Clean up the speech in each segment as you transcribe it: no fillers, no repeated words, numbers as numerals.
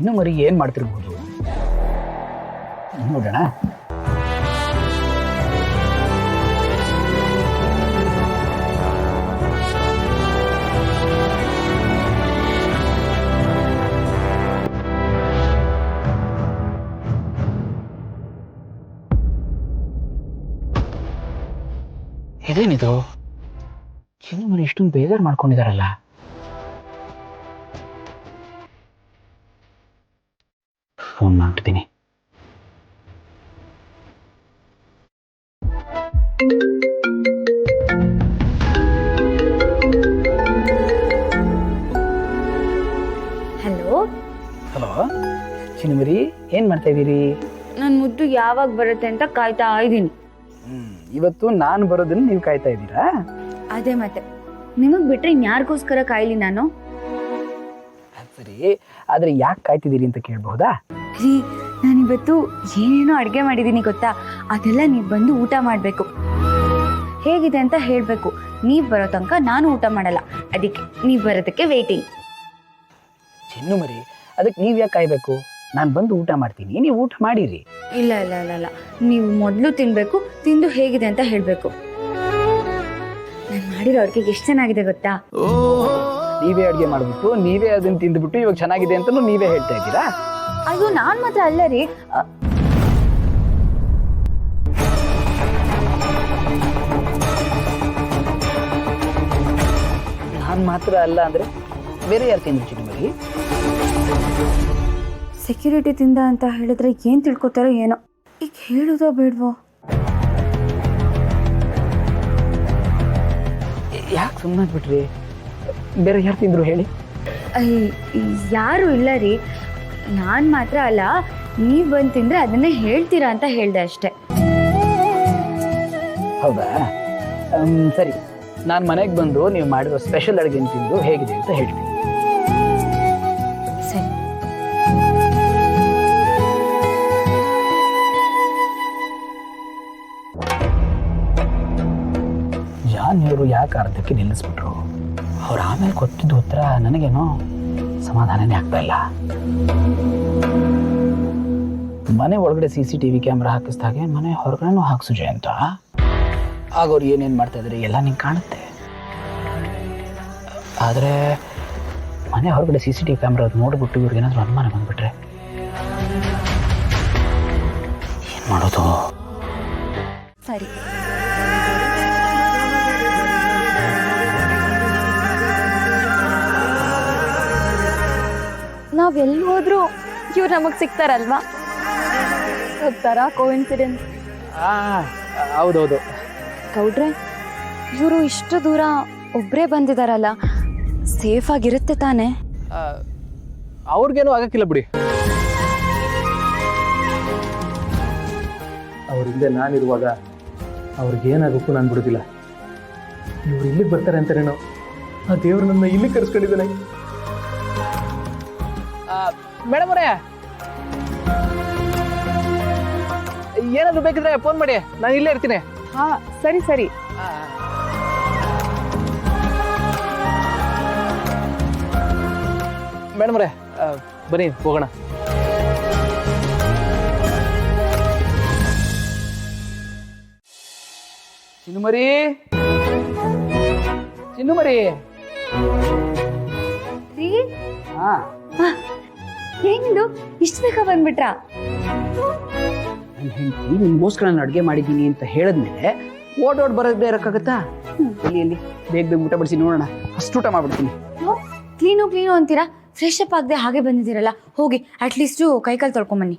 ಚಿನ್ನು ಮರಿ ಏನು ಮಾಡ್ತಿರ್ಬೋದು ನೋಡೋಣ. ಇದೇನಿದು ಚಿನ್ನು ಮರಿ ಇಷ್ಟೊಂದು ಬೇಜಾರು ಮಾಡ್ಕೊಂಡಿದಾರಲ್ಲ. ಫೋನ್ ಮಾಡ್ತೀನಿ. ಹಲೋ ಹಲೋ ಚಿನ್ನುಮರಿ, ಏನು ಮಾಡ್ತಾ ಇದ್ದೀರಿ? ನನ್ನ ಮುದ್ದು ಯಾವಾಗ ಬರುತ್ತೆ ಅಂತ ಕಾಯ್ತಾ ಇದ್ದೀನಿ. ಇವತ್ತು ನಾನು ಬರೋದನ್ನ ನೀವು ಕಾಯ್ತಾ ಇದ್ದೀರಾ? ಅದೇ ಮತ್ತೆ ನಿಮಗ್ ಬಿಟ್ರೆ ಇನ್ಯಾರಿಗೋಸ್ಕರ ಕಾಯ್ಲಿ ನಾನು? ಸರಿ, ಆದ್ರೆ ಯಾಕೆ ಕಾಯ್ತಿದ್ದೀರಿ ಅಂತ ಕೇಳಬಹುದಾ? ರೀ, ನಾನಿವತ್ತು ಏನೇನೋ ಅಡುಗೆ ಮಾಡಿದ್ದೀನಿ ಗೊತ್ತಾ? ಅದೆಲ್ಲ ನೀವು ಬಂದು ಊಟ ಮಾಡಬೇಕು. ಹೇಗಿದೆ ಅಂತ ಹೇಳಬೇಕು. ನೀವು ಬರೋ ತನಕ ನಾನು ಊಟ ಮಾಡಲ್ಲ. ಅದಕ್ಕೆ ನೀವು ಬರೋದಕ್ಕೆ ವೇಟಿಂಗ್. ಚಿನ್ನುಮರಿ, ಅದಕ್ಕೆ ನೀವು ಯಾಕೆ ಕಾಯ್ಬೇಕು? ನಾನು ಬಂದು ಊಟ ಮಾಡ್ತೀನಿ, ನೀವು ಊಟ ಮಾಡಿರಿ. ಇಲ್ಲ ಇಲ್ಲ ಇಲ್ಲ ಇಲ್ಲ, ನೀವು ಮೊದಲು ತಿನ್ಬೇಕು, ತಿಂದು ಹೇಗಿದೆ ಅಂತ ಹೇಳಬೇಕು. ನಾನು ಮಾಡಿರೋ ಅಡುಗೆ ಎಷ್ಟು ಚೆನ್ನಾಗಿದೆ ಗೊತ್ತಾ? ನೀವೇ ಅಡುಗೆ ಮಾಡ್ಬಿಟ್ಟು ನೀವೇ ಅದನ್ನ ತಿಂದ್ಬಿಟ್ಟು ಇವಾಗ ಚೆನ್ನಾಗಿದೆ ಅಂತಲೂ ನೀವೇ ಹೇಳ್ತಾ ಇದ್ದೀರಾ? ಅಯ್ಯೋ, ನಾನು ಮಾತ್ರ ಅಲ್ಲ ರೀ. ನಾನು ಮಾತ್ರ ಅಲ್ಲ ಅಂದ್ರೆ ಬೇರೆ ಯಾರು ತಿಂದ್ರು ಚಿನ್ನುಮರಿ? ಸೆಕ್ಯೂರಿಟಿ ತಿಂದ ಅಂತ ಹೇಳಿದ್ರೆ ಏನು ತಿಳ್ಕೊತಾರೋ ಏನೋ. ಈಗ ಹೇಳೋದೋ ಬೇಡವೋ? ಯಾಕೆ ಸುಮ್ಮನೆ ಬಿಟ್ರಿ? ಬೇರೆ ಯಾರು ತಿಂದ್ರು ಹೇಳಿ? ಯಾರು ಇಲ್ಲ ರೀ. ನಾನು ಮಾತ್ರ ಅಲ್ಲ, ನೀವು ಬಂದು ತಿಂದ್ರೆ ಅದನ್ನೇ ಹೇಳ್ತೀರಾ ಅಂತ ಹೇಳ್ದೆ ಅಷ್ಟೆ. ಹೌದಾ? ಸರಿ, ನಾನು ಮನೆಗೆ ಬಂದು ನೀವು ಮಾಡಿರೋ ಸ್ಪೆಷಲ್ ಅಡುಗೆ ತಿಂದು ಹೇಗಿದೆ ಅಂತ ಹೇಳ್ತೀನಿ. ಸರಿ. ಜಾನ್ ಇವರು ಯಾಕೆ ಅರ್ಧಕ್ಕೆ ನಿಲ್ಲಿಸ್ಬಿಟ್ರು? ಅವ್ರು ಆಮೇಲೆ ಕೊಟ್ಟಿದ್ದ ಉತ್ತರ ನನಗೇನೋ ಸಮಾಧಾನನೇ ಆಗ್ತಾ ಇಲ್ಲ. ಮನೆ ಒಳಗಡೆ CCTV ಕ್ಯಾಮ್ರಾ ಹಾಕಿಸ್ದಾಗೆ ಮನೆ ಹೊರಗಡೆನೂ ಹಾಕ್ಸು ಜಯಂತ. ಆಗ ಅವ್ರು ಏನೇನು ಮಾಡ್ತಾ ಇದ್ದಾರೆ ಎಲ್ಲ ನಿಂಗೆ ಕಾಣುತ್ತೆ. ಆದರೆ ಮನೆ ಹೊರಗಡೆ CCTV ಕ್ಯಾಮ್ರಾ ನೋಡ್ಬಿಟ್ಟು ಇವ್ರಿಗೆ ಏನಾದರೂ ಅನುಮಾನ ಬಂದ್ಬಿಟ್ರೆ ಏನು ಮಾಡೋದು? ಸರಿ. ನಾವೆಲ್ಲಿ ಹೋದ್ರು ಇವ್ರು ನಮಗೆ ಸಿಗ್ತಾರಲ್ವಾ? ಹೋಗ್ತಾರ ಕೋಇನ್ಸಿಡೆನ್ಸ್. ಹೌದೌದು. ಗೌಡ್ರೆ, ಇವರು ಇಷ್ಟು ದೂರ ಒಬ್ಬರೇ ಬಂದಿದಾರಲ್ಲ, ಸೇಫ್ ಆಗಿರುತ್ತೆ ತಾನೇ? ಅವ್ರಿಗೇನು ಆಗಕ್ಕಿಲ್ಲ ಬಿಡಿ. ಅವ್ರ ಹಿಂದೆ ನಾನಿರುವಾಗ ಅವ್ರಿಗೇನಾಗಕ್ಕೂ ನಾನು ಬಿಡೋದಿಲ್ಲ. ಇವ್ರು ಇಲ್ಲಿಗೆ ಬರ್ತಾರೆ ಅಂತಾರೇನೋ, ಆ ದೇವ್ರು ನನ್ನ ಇಲ್ಲಿ ಕರೆಸ್ಕೊಂಡಿದ್ದಾನೆ. ಮೇಡಮ್ ಅವರೇ, ಏನಾದ್ರು ಬೇಕಿದ್ರೆ ಫೋನ್ ಮಾಡಿ, ನಾನು ಇಲ್ಲೇ ಇರ್ತೀನಿ. ಹಾ ಸರಿ ಸರಿ. ಮೇಡಮ್ ಅವರೇ, ಬನ್ನಿ ಹೋಗೋಣ. ಚಿನ್ನುಮರಿ, ಚಿನ್ನುಮರಿ. ಹಾ, ಏನಿದು ಇಷ್ಟು ಬೇಗ ಬಂದ್ಬಿಟ್ರಾ? ನನ್ನ ಹೆಂಡತಿ ನಿಮ್ಗೋಸ್ಕರ ನಾನು ಅಡುಗೆ ಮಾಡಿದ್ದೀನಿ ಅಂತ ಹೇಳಿದ್ಮೇಲೆ ಓಡೋಡ್ ಬರೋದೇ ಇರೋಕ್ಕಾಗತ್ತಾ? ಎಲ್ಲಿ ಬೇಗ ಬೇಗ ಊಟ ಬಡಿಸಿ ನೋಡೋಣ. ಅಷ್ಟು ಊಟ ಮಾಡ್ಬಿಡ್ತೀನಿ. ಕ್ಲೀನು ಅಂತೀರಾ? ಫ್ರೆಶ್ ಅಪ್ ಆಗದೆ ಹಾಗೆ ಬಂದಿದ್ದೀರಲ್ಲ, ಹೋಗಿ ಅಟ್ಲೀಸ್ಟು ಕೈಕಾಲು ತೊಳ್ಕೊಂಬನ್ನಿ.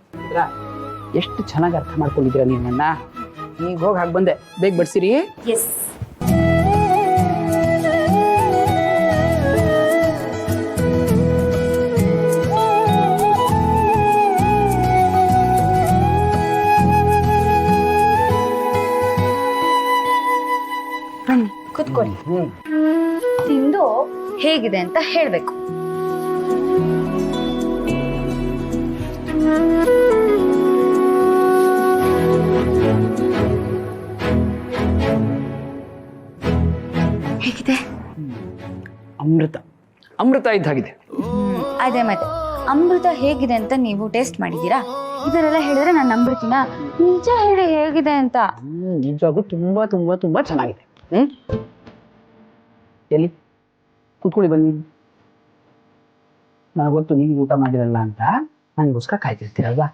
ಎಷ್ಟು ಚೆನ್ನಾಗಿ ಅರ್ಥ ಮಾಡ್ಕೊಂಡಿದ್ದೀರಾ ನೀವು ನನ್ನ. ಈಗ ಹೋಗಿ ಹಾಗೆ ಬಂದೆ, ಬೇಗ ಬಡಿಸಿರಿ. ಎಸ್. ಬನ್ನಿ ಕುತ್ಕೊಳ್ಳಿ. ತಿಂದು ಹೇಗಿದೆ ಅಂತ ಹೇಳ್ಬೇಕು. ಹೇಗಿದೆ? ಅಮೃತ, ಅಮೃತ ಇದ್ದಾಗಿದೆ. ಅದೇ ಮತ್ತೆ ಅಮೃತ ಹೇಗಿದೆ ಅಂತ ನೀವು ಟೇಸ್ಟ್ ಮಾಡಿದ್ದೀರಾ? ಇದನ್ನೆಲ್ಲ ಹೇಳಿದ್ರೆ ನಾನು ನಂಬಿಡ್ತೀನಾ? ನಿಜ ಹೇಳಿ ಹೇಗಿದೆ ಅಂತ. ನಿಜವಾಗೂ ತುಂಬಾ ತುಂಬಾ ತುಂಬಾ ಚೆನ್ನಾಗಿದೆ. ಎಲ್ಲಿ ಕುತ್ಕೊಳ್ಳಿ, ಬನ್ನಿ. ನನಗೆ ಗೊತ್ತು ನೀವು ಊಟ ಮಾಡಿರಲ್ಲ ಅಂತ, ನನಗೋಸ್ಕರ ಕಾಯ್ತಿರ್ತೀರಲ್ವಾ?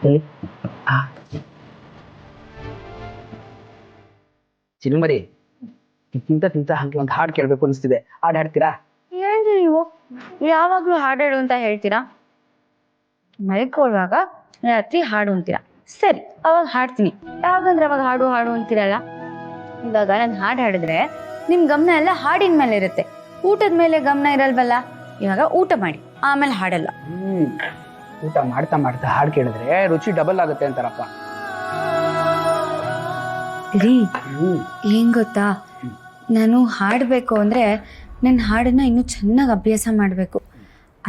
ಎಲ್ಲಿ ಚಿನ್ಮರಿ, ತಿಂತ ಹಂಗೆ ಒಂದು ಹಾಡು ಕೇಳಬೇಕು ಅನಿಸ್ತಿದೆ. ಹಾಡು ಹಾಡ್ತೀರಾ? ಹೇಳ್ರಿ ನೀವು ಯಾವಾಗ್ಲೂ ಹಾಡಾಡು ಅಂತ ಹೇಳ್ತೀರಾ, ಮಲ್ಕೊಳ್ಳುವಾಗ ರಾತ್ರಿ ಹಾಡು ಅಂತೀರಾ. ಸರಿ, ಅವಾಗ ಹಾಡ್ತೀನಿ. ಯಾವಾಗಂದ್ರೆ ಅವಾಗ ಹಾಡು ಹಾಡು ಅಂತೀರಲ್ಲ. ಇವಾಗ ನಾನು ಹಾಡು ಹಾಡಿದ್ರೆ ನಿಮ್ ಗಮನ ಎಲ್ಲ ಹಾಡಿನ ಮೇಲೆ ಇರುತ್ತೆ, ಊಟದ ಮೇಲೆ ಗಮನ ಇರಲ್ವಲ್ಲ. ಇವಾಗ ಊಟ ಮಾಡಿ ಆಮೇಲೆ ಹಾಡಲ್ಲ. ಊಟ ಮಾಡ್ತಾ ಮಾಡ್ತಾ ಹಾಡು ಕೇಳಿದ್ರೆ ರುಚಿ ಡಬಲ್ ಆಗುತ್ತೆ ಅಂತಾರಪ್ಪ. ರೀ, ಏನ್ ಗೊತ್ತಾ, ನಾನು ಹಾಡಬೇಕು ಅಂದ್ರೆ ನನ್ನ ಹಾಡನ್ನ ಇನ್ನೂ ಚೆನ್ನಾಗಿ ಅಭ್ಯಾಸ ಮಾಡಬೇಕು.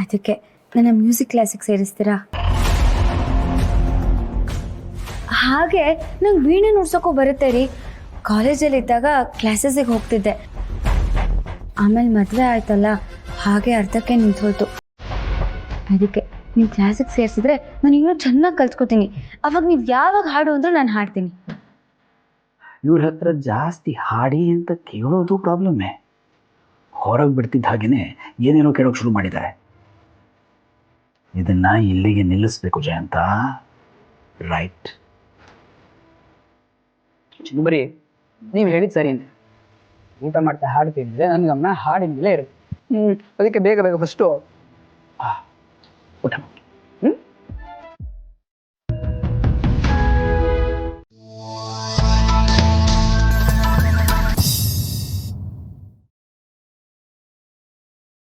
ಅದಕ್ಕೆ ನನ್ನ ಮ್ಯೂಸಿಕ್ ಕ್ಲಾಸಿಗೆ ಸೇರಿಸ್ತೀರಾ? ಹಾಗೆ ನಂಗೆ ವೀಣೆ ನುಡ್ಸೋಕ್ಕೂ ಬರುತ್ತೆ ರೀ. ಕಾಲೇಜಲ್ಲಿ ಇದ್ದಾಗ ಕ್ಲಾಸಸ್ಸಿಗೆ ಹೋಗ್ತಿದ್ದೆ, ಆಮೇಲೆ ಮದುವೆ ಆಯ್ತಲ್ಲ, ಹಾಗೆ ಅರ್ಧಕ್ಕೆ ನಿಂತೋಯ್ತು. ಅದಕ್ಕೆ ನೀವು ಕ್ಲಾಸಿಗೆ ಸೇರಿಸಿದ್ರೆ ನಾನು ಇನ್ನೂ ಚೆನ್ನಾಗಿ ಕಲ್ತ್ಕೋತೀನಿ. ಅವಾಗ ನೀವು ಯಾವಾಗ ಹಾಡು ಅಂದ್ರೂ ನಾನು ಹಾಡ್ತೀನಿ. ಇವ್ರ ಹತ್ರ ಜಾಸ್ತಿ ಹಾಡಿ ಅಂತ ಕೇಳೋದು ಪ್ರಾಬ್ಲಮ್ಮೇ. ಹೊರಗೆ ಬಿಡ್ತಿದ್ದ ಹಾಗೇನೆ ಏನೇನೋ ಕೇಳೋಕೆ ಶುರು ಮಾಡಿದ್ದಾರೆ. ಇದನ್ನ ಇಲ್ಲಿಗೆ ನಿಲ್ಲಿಸ್ಬೇಕು ಜಯಂತ. ರೈಟ್? ಚಿನ್ಮರಿ, ನೀವು ಹೇಳಿದ್ ಸರಿ. ಊಟ ಮಾಡ್ತಾ ಹಾಡು ತಿಂದ್ರೆ ನನ್ನ ಗಮನ ಹಾಡಿನ ಮೇಲೆ ಇರುತ್ತೆ. ಅದಕ್ಕೆ ಬೇಗ ಬೇಗ ಫಸ್ಟು ಊಟ ಮಾಡಿ.